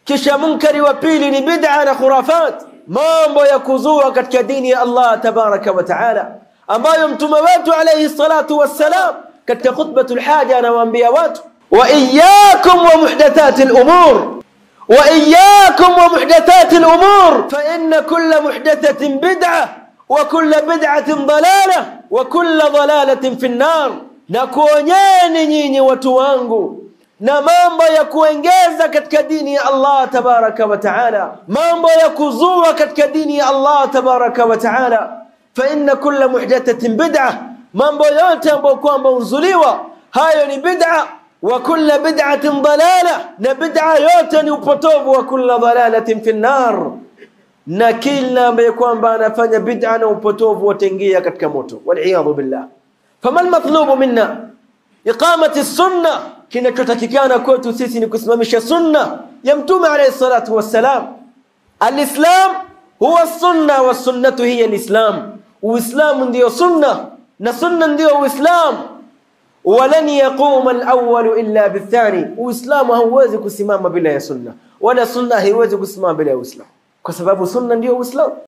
Kisha munkari wa pili ni bid'a na khurafat, mambo ya kuzua katika dini ya Allah tabaraka wa taala, ambayo mtume wetu alayhi salatu wassalam katika khutbatul haja anawaambia watu, wa iyyakum wa muhdathatil umur, wa iyyakum wa muhdathatil umur, fa inna kulla muhdathatin bid'ah wa kulla bid'atin dalalah wa kulla dalalatin fi an-nar. Na kuonyeni nyinyi watu wangu na mambo ya kuongeza katika dini ya Allah tabaraka wa taala, mambo ya kuzua katika dini ya Allah tabaraka wa taala. Fa inna kulla muhdathatin bid'ah, mambo yote ambayo kwamba uzuliwa hayo ni bid'a, wa kulla bid'atin dalalah, na bid'a yote ni upotovu, wa kulla dalalatin fi an-nar, na kila ambaye kwamba anafanya bid'a na upotovu wataingia katika moto, wal billah. Fama al-matlubu minna iqamati as-sunnah, kinachotakikana kwetu sisi ni kusimamisha sunna ya mtume alayhi salatu wassalam. Al-islam huwa sunna wa sunnatu hiya al-islam. Uislamu ndio sunna na sunna ndio uislamu. Walan yaquma al-awwal illa bithani, uislamu hauwezi kusimama bila ya sunna, wala sunna haiwezi kusimama bila ya uislamu, kwa sababu sunna ndio uislamu.